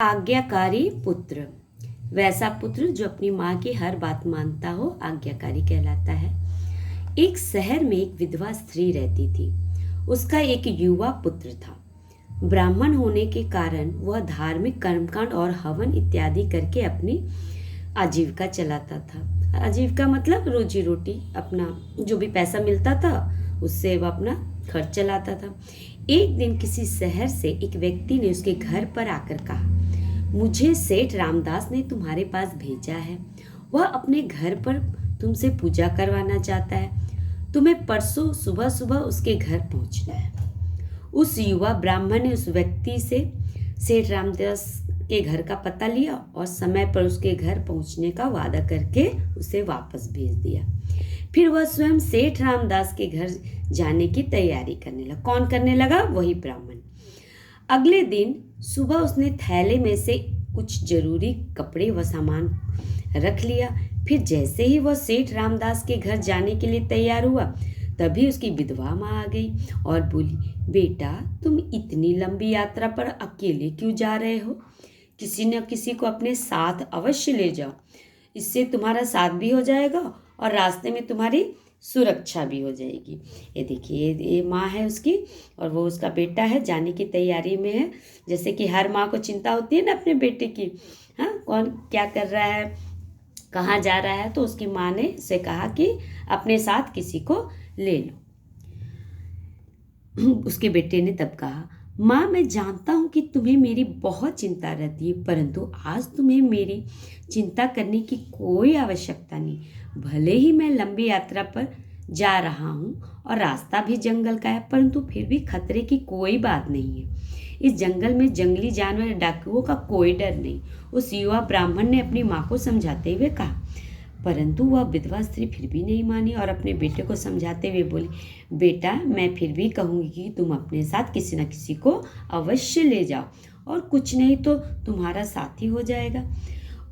आज्ञाकारी पुत्र। वैसा पुत्र जो अपनी माँ की हर बात मानता हो आज्ञाकारी कहलाता है। एक शहर में एक विधवा स्त्री रहती थी। उसका एक युवा पुत्र था। ब्राह्मण होने के कारण वह धार्मिक कर्मकांड और हवन इत्यादि करके अपनी आजीविका चलाता था। आजीविका मतलब रोजी रोटी, अपना जो भी पैसा मिलता था उससे वह अपना खर्च चलाता था। एक दिन किसी शहर से एक व्यक्ति ने उसके घर पर आकर कहा, मुझे सेठ रामदास ने तुम्हारे पास भेजा है। वह अपने घर पर तुमसे पूजा करवाना चाहता है। तुम्हें परसों सुबह सुबह उसके घर पहुंचना है। उस युवा ब्राह्मण ने उस व्यक्ति से सेठ रामदास के घर का पता लिया और समय पर उसके घर पहुंचने का वादा करके उसे वापस भेज दिया। फिर वह स्वयं सेठ रामदास के घर जाने की तैयारी करने लगा। कौन करने लगा? वही ब्राह्मण। अगले दिन सुबह उसने थैले में से कुछ जरूरी कपड़े व सामान रख लिया। फिर जैसे ही वह सेठ रामदास के घर जाने के लिए तैयार हुआ, तभी उसकी विधवा माँ आ गई और बोली, बेटा तुम इतनी लंबी यात्रा पर अकेले क्यों जा रहे हो? किसी न किसी को अपने साथ अवश्य ले जाओ। इससे तुम्हारा साथ भी हो जाएगा और रास्ते में तुम्हारी सुरक्षा भी हो जाएगी। ये देखिए, ये माँ है उसकी और वो उसका बेटा है, जाने की तैयारी में है। जैसे कि हर माँ को चिंता होती है ना अपने बेटे की, हाँ, कौन क्या कर रहा है, कहाँ जा रहा है। तो उसकी माँ ने उसे कहा कि अपने साथ किसी को ले लो। उसके बेटे ने तब कहा, माँ मैं जानता हूँ कि तुम्हें मेरी बहुत चिंता रहती है, परंतु आज तुम्हें मेरी चिंता करने की कोई आवश्यकता नहीं। भले ही मैं लंबी यात्रा पर जा रहा हूँ और रास्ता भी जंगल का है, परंतु फिर भी खतरे की कोई बात नहीं है। इस जंगल में जंगली जानवर डाकुओं का कोई डर नहीं। उस युवा ब्राह्मण ने अपनी माँ को समझाते हुए कहा, परंतु वह विधवा स्त्री फिर भी नहीं मानी और अपने बेटे को समझाते हुए बोली, बेटा मैं फिर भी कहूँगी कि तुम अपने साथ किसी न किसी को अवश्य ले जाओ और कुछ नहीं तो तुम्हारा साथी हो जाएगा।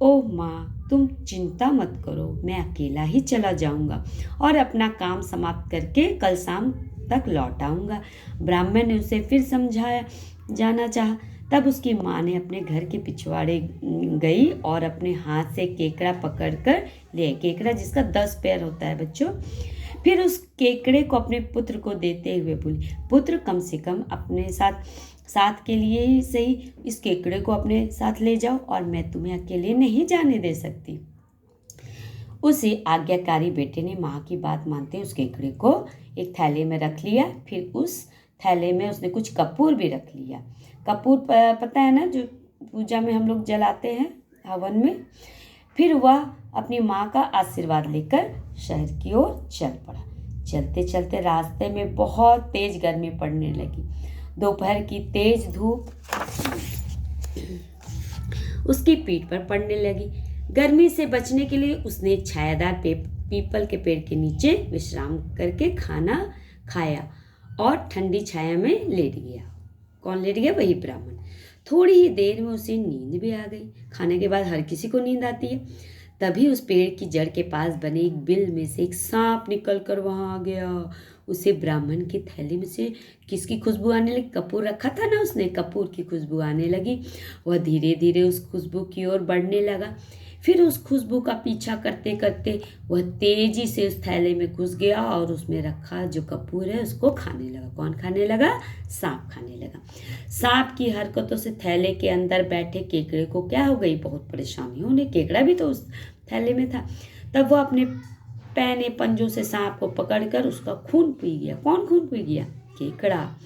ओह माँ, तुम चिंता मत करो, मैं अकेला ही चला जाऊंगा और अपना काम समाप्त करके कल शाम तक लौट आऊंगा। ब्राह्मण ने उसे फिर समझाया जाना चाहा। तब उसकी माँ ने अपने घर के पिछवाड़े गई और अपने हाथ से केकड़ा पकड़कर ले, केकड़ा जिसका 10 पैर होता है बच्चों। फिर उस केकड़े को अपने पुत्र को देते हुए बोली, पुत्र कम से कम अपने साथ के लिए ही सही इस केकड़े को अपने साथ ले जाओ और मैं तुम्हें अकेले नहीं जाने दे सकती। उसी आज्ञाकारी बेटे ने माँ की बात मानते उस केकड़े को एक थैले में रख लिया। फिर उस थैले में उसने कुछ कपूर भी रख लिया। कपूर पता है ना, जो पूजा में हम लोग जलाते हैं हवन में। फिर वह अपनी माँ का आशीर्वाद लेकर शहर की ओर चल पड़ा। चलते चलते रास्ते में बहुत तेज गर्मी पड़ने लगी। दोपहर की तेज धूप उसकी पीठ पर पड़ने लगी। गर्मी से बचने के लिए उसने एक छायादार पीपल के पेड़ के नीचे विश्राम करके खाना खाया और ठंडी छाया में लेट गया। कौन लेट गया? वही ब्राह्मण। थोड़ी ही देर में उसे नींद भी आ गई। खाने के बाद हर किसी को नींद आती है। तभी उस पेड़ की जड़ के पास बने एक बिल में से एक सांप निकलकर वहां आ गया। उसे ब्राह्मण की थैली में से किसकी खुशबू आने लगी? कपूर रखा था ना उसने, कपूर की खुशबू आने लगी। वह धीरे धीरे उस खुशबू की ओर बढ़ने लगा। फिर उस खुशबू का पीछा करते करते वह तेजी से उस थैले में घुस गया और उसमें रखा जो कपूर है उसको खाने लगा। कौन खाने लगा? सांप खाने लगा। सांप की हरकतों से थैले के अंदर बैठे केकड़े को क्या हो गई? बहुत परेशानी होने। केकड़ा भी तो उस थैले में था। तब वह अपने पैने पंजों से सांप को पकड़कर उसका खून पी गया। कौन खून पी गया? केकड़ा।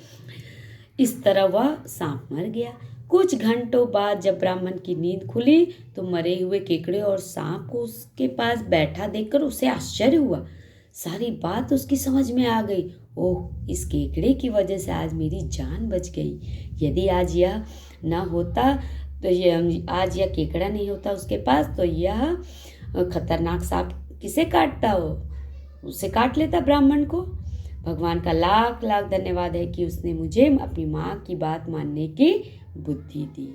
इस तरह वह सांप मर गया। कुछ घंटों बाद जब ब्राह्मण की नींद खुली तो मरे हुए केकड़े और सांप को उसके पास बैठा देखकर उसे आश्चर्य हुआ। सारी बात उसकी समझ में आ गई। ओह, इस केकड़े की वजह से आज मेरी जान बच गई। यदि आज यह न होता तो आज यह केकड़ा नहीं होता उसके पास तो यह खतरनाक सांप किसे काटता हो? उसे काट लेता ब्राह्मण को। भगवान का लाख लाख धन्यवाद है कि उसने मुझे अपनी माँ की बात मानने की बुद्धि दी।